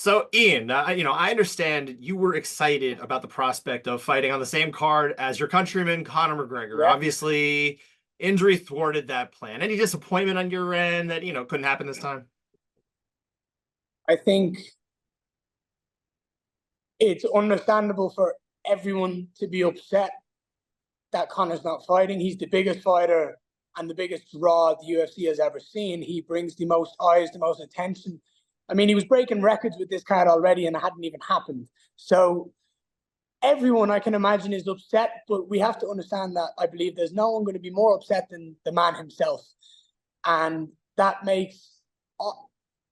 So, Ian, I understand you were excited about the prospect of fighting on the same card as your countryman, Conor McGregor. Yeah, Obviously, injury thwarted that plan. Any disappointment on your end that, couldn't happen this time? I think it's understandable for everyone to be upset that Conor's not fighting. He's the biggest fighter and the biggest draw the UFC has ever seen. He brings the most eyes, the most attention. I mean, he was breaking records with this card already and it hadn't even happened. So everyone I can imagine is upset, but we have to understand that I believe there's no one going to be more upset than the man himself. And that makes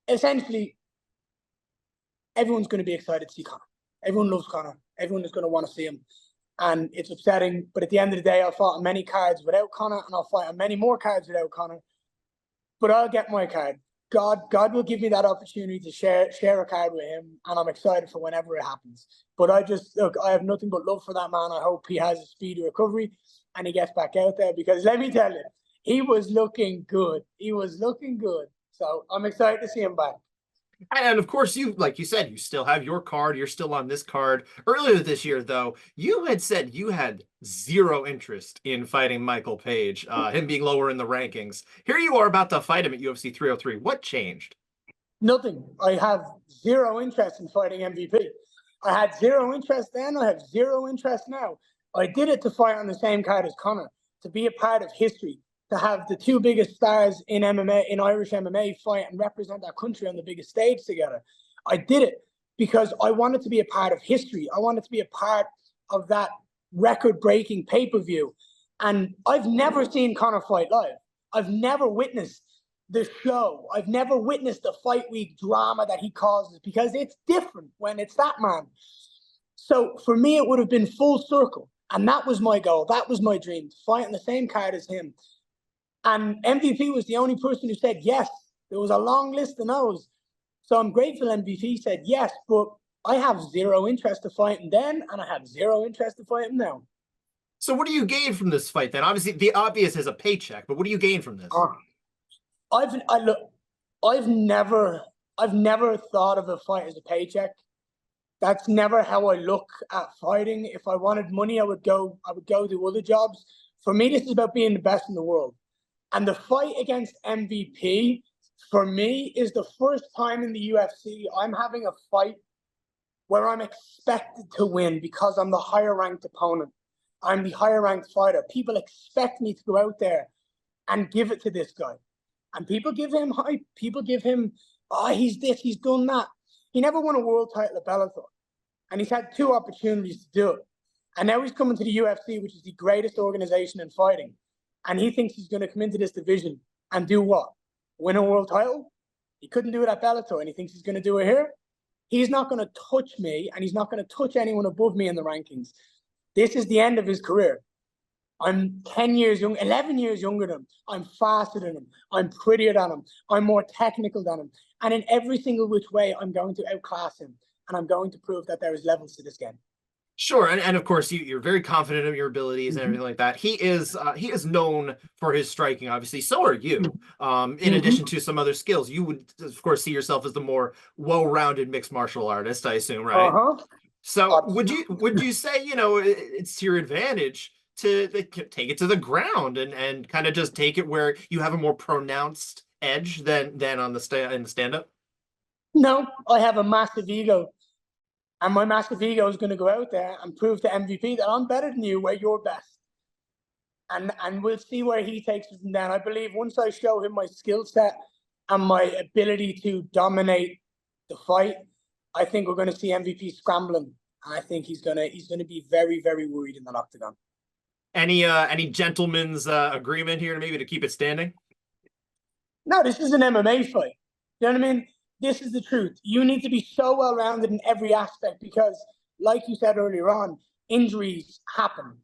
essentially everyone's going to be excited to see Conor. Everyone loves Conor. Everyone is going to want to see him. And it's upsetting. But at the end of the day, I'll fight on many cards without Conor, and I'll fight on many more cards without Conor. But I'll get my card. God will give me that opportunity to share a card with him, and I'm excited for whenever it happens. But I have nothing but love for that man. I hope he has a speedy recovery and he gets back out there, because let me tell you, he was looking good. He was looking good. So I'm excited to see him back. And of course, like you said, you still have your card. You're still on this card. Earlier this year, though, you had said you had zero interest in fighting Michael Page, him being lower in the rankings. Here you are about to fight him at UFC 303. What changed? Nothing. I have zero interest in fighting MVP. I had zero interest then. I have zero interest now. I did it to fight on the same card as Conor, to be a part of history, to have the two biggest stars in MMA, in Irish MMA, fight and represent our country on the biggest stage together. I did it because I wanted to be a part of history. I wanted to be a part of that record-breaking pay-per-view. And I've never seen Conor fight live. I've never witnessed the show. I've never witnessed the fight week drama that he causes, because it's different when it's that man. So for me, it would have been full circle. And that was my goal. That was my dream, to fight on the same card as him. And MVP was the only person who said yes. There was a long list of no's. So I'm grateful MVP said yes, but I have zero interest to fight him then, and I have zero interest to fight him now. So what do you gain from this fight then? Obviously, the obvious is a paycheck, but what do you gain from this? Look, I've never thought of a fight as a paycheck. That's never how I look at fighting. If I wanted money, I would go do other jobs. For me, this is about being the best in the world. And the fight against MVP, for me, is the first time in the UFC I'm having a fight where I'm expected to win because I'm the higher-ranked opponent. I'm the higher-ranked fighter. People expect me to go out there and give it to this guy. And people give him hype. People give him, he's this, he's done that. He never won a world title at Bellator. And he's had two opportunities to do it. And now he's coming to the UFC, which is the greatest organization in fighting. And he thinks he's going to come into this division and do what? Win a world title? He couldn't do it at Bellator, and he thinks he's going to do it here? He's not going to touch me, and he's not going to touch anyone above me in the rankings. This is the end of his career. I'm 10 years young, 11 years younger than him. I'm faster than him. I'm prettier than him. I'm more technical than him. And in every single which way, I'm going to outclass him. And I'm going to prove that there is levels to this game. Sure, and of course you're very confident of your abilities and everything like that. He is known for his striking, obviously. So are you. In addition to some other skills, you would of course see yourself as the more well-rounded mixed martial artist, I assume, right? So would you say it's to your advantage to take it to the ground and kind of just take it where you have a more pronounced edge than on the in the stand-up? No, I have a massive ego. And my massive ego is going to go out there and prove to MVP that I'm better than you, where you're best. And we'll see where he takes it from then. I believe once I show him my skill set and my ability to dominate the fight, I think we're going to see MVP scrambling. And I think he's going to be very, very worried in the octagon. Any gentleman's agreement here, maybe to keep it standing? No, this is an MMA fight. You know what I mean? This is the truth. You need to be so well-rounded in every aspect because, like you said earlier on, injuries happen.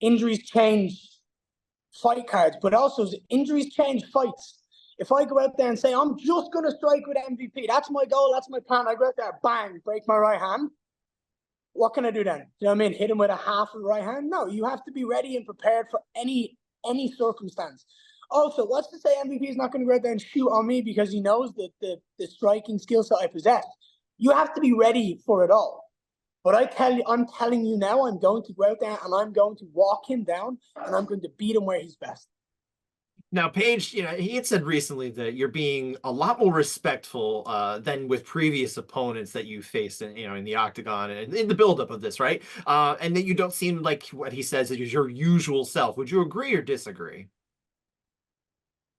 Injuries change fight cards, but also injuries change fights. If I go out there and say, I'm just going to strike with MVP, that's my goal, that's my plan, I go out there, bang, break my right hand, what can I do then? You know what I mean? Hit him with a half of the right hand? No, you have to be ready and prepared for any circumstance. Also, what's to say MVP is not going to go out there and shoot on me because he knows that the striking skill set I possess? You have to be ready for it all. But I'm telling you now, I'm going to go out there and I'm going to walk him down and I'm going to beat him where he's best. Now, Paige, he had said recently that you're being a lot more respectful than with previous opponents that you faced in the octagon and in the buildup of this, right? And that you don't seem like what he says is your usual self. Would you agree or disagree?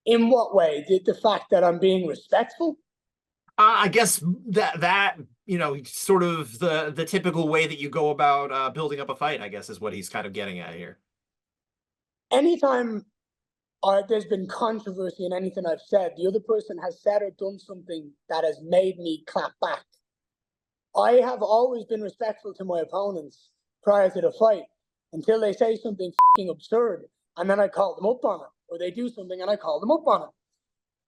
In what way? The fact that I'm being respectful? I guess that sort of the typical way that you go about building up a fight, I guess, is what he's kind of getting at here. Anytime there's been controversy in anything I've said, the other person has said or done something that has made me clap back. I have always been respectful to my opponents prior to the fight until they say something absurd, and then I call them up on it, or they do something and I call them up on it.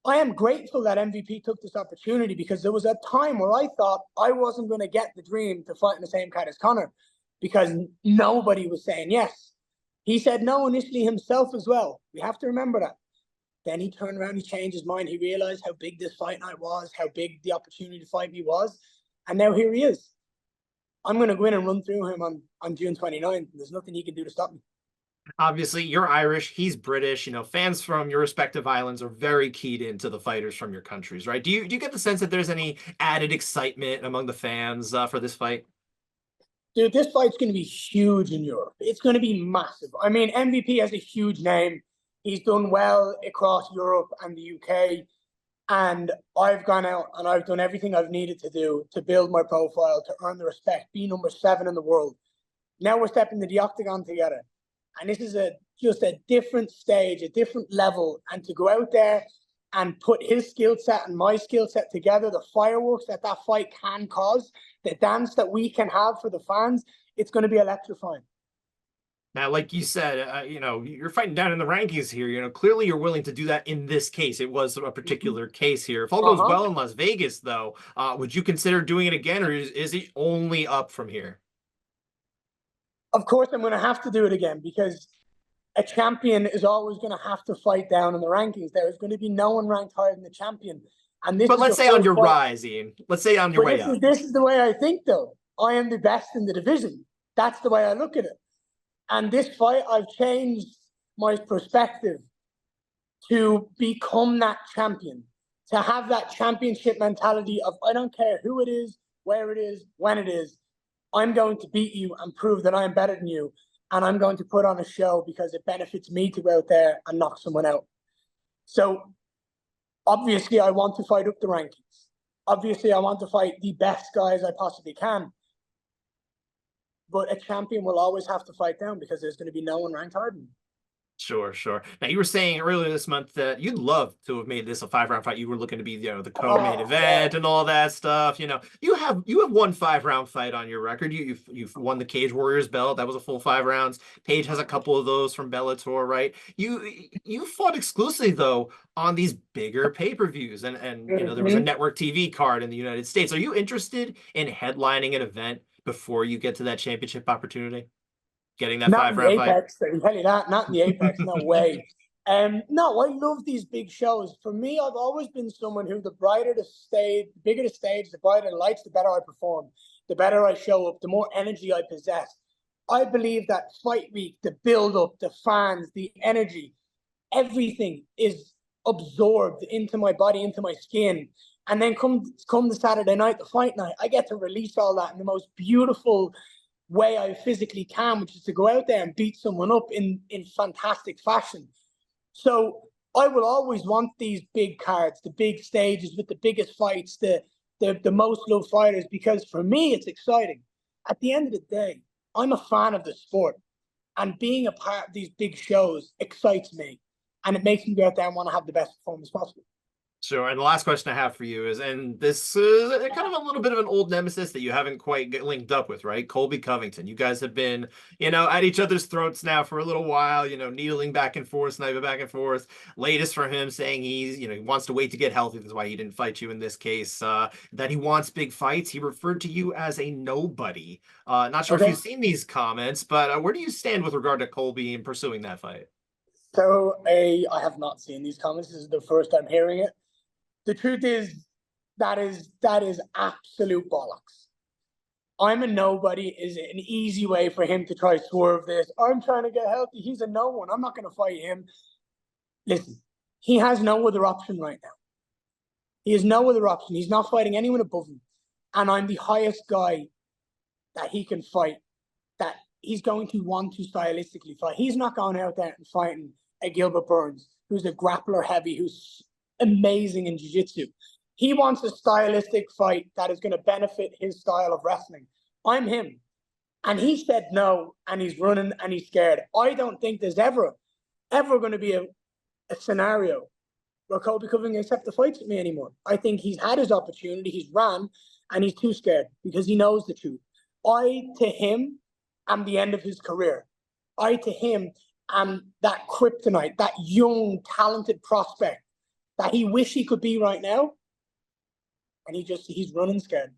I am grateful that MVP took this opportunity because there was a time where I thought I wasn't going to get the dream to fight in the same card as Conor because nobody was saying yes. He said no initially himself as well. We have to remember that. Then he turned around, he changed his mind. He realized how big this fight night was, how big the opportunity to fight me was. And now here he is. I'm going to go in and run through him on June 29th. There's nothing he can do to stop me. Obviously, you're Irish, he's British. Fans from your respective islands are very keyed into the fighters from your countries, right? Do you get the sense that there's any added excitement among the fans for this fight? Dude, this fight's going to be huge in Europe. It's going to be massive. I mean, MVP has a huge name. He's done well across Europe and the UK. And I've gone out and I've done everything I've needed to do to build my profile, to earn the respect, be number 7 in the world. Now we're stepping to the octagon together. And this is just a different stage, a different level. And to go out there and put his skill set and my skill set together, the fireworks that fight can cause, the dance that we can have for the fans, it's going to be electrifying. Now, like you said, you're fighting down in the rankings here. Clearly you're willing to do that in this case. It was a particular case here. If all goes well in Las Vegas, though, would you consider doing it again, or is it only up from here? Of course, I'm going to have to do it again because a champion is always going to have to fight down in the rankings. There is going to be no one ranked higher than the champion. And this but let's say on your rise, Ian. Let's say on your way up. This is the way I think, though. I am the best in the division. That's the way I look at it. And this fight, I've changed my perspective to become that champion, to have that championship mentality of I don't care who it is, where it is, when it is. I'm going to beat you and prove that I'm better than you. And I'm going to put on a show because it benefits me to go out there and knock someone out. So obviously, I want to fight up the rankings. Obviously, I want to fight the best guys I possibly can. But a champion will always have to fight down because there's going to be no one ranked higher than me. Sure. Now, you were saying earlier this month that you'd love to have made this a 5-round fight. You were looking to be, the co-main event and all that stuff. You have one 5-round fight on your record. You've won the Cage Warriors belt. That was a full 5 rounds. Paige has a couple of those from Bellator, right? You fought exclusively though on these bigger pay-per-views, and there was a network TV card in the United States. Are you interested in headlining an event before you get to that championship opportunity? Getting that 5-round fight? Apex, I can tell you that. Not in the Apex, no way. No, I love these big shows. For me, I've always been someone who the brighter the stage, the bigger the stage, the brighter the lights, the better I perform, the better I show up, the more energy I possess. I believe that fight week, the build-up, the fans, the energy, everything is absorbed into my body, into my skin. And then come the Saturday night, the fight night, I get to release all that in the most beautiful way I physically can, which is to go out there and beat someone up in fantastic fashion. So I will always want these big cards, the big stages with the biggest fights, the most loved fighters, because for me, it's exciting. At the end of the day, I'm a fan of the sport, and being a part of these big shows excites me, and it makes me go out there and want to have the best performance possible. Sure. And the last question I have for you is, and this is kind of a little bit of an old nemesis that you haven't quite linked up with, right? Colby Covington. You guys have been, at each other's throats now for a little while, needling back and forth, sniping back and forth. Latest from him saying he wants to wait to get healthy. That's why he didn't fight you in this case. That he wants big fights. He referred to you as a nobody. Not sure if you've seen these comments, but where do you stand with regard to Colby in pursuing that fight? So I have not seen these comments. This is the first I'm hearing it. The truth is, That is absolute bollocks. I'm a nobody is an easy way for him to try to swerve this. I'm trying to get healthy. He's a no one. I'm not going to fight him. Listen, he has no other option right now. He has no other option. He's not fighting anyone above him. And I'm the highest guy that he can fight, that he's going to want to stylistically fight. He's not going out there and fighting a Gilbert Burns, who's a grappler heavy, who's amazing in jiu-jitsu. He wants a stylistic fight that is going to benefit his style of wrestling. I'm him. And he said no, and he's running and he's scared. I don't think there's ever going to be a scenario where Colby Covington accept the fights with me anymore. I think he's had his opportunity, he's ran, and he's too scared because he knows the truth. I, to him, am the end of his career. I, to him, am that kryptonite, that young, talented prospect that he wish he could be right now. And he's running scared.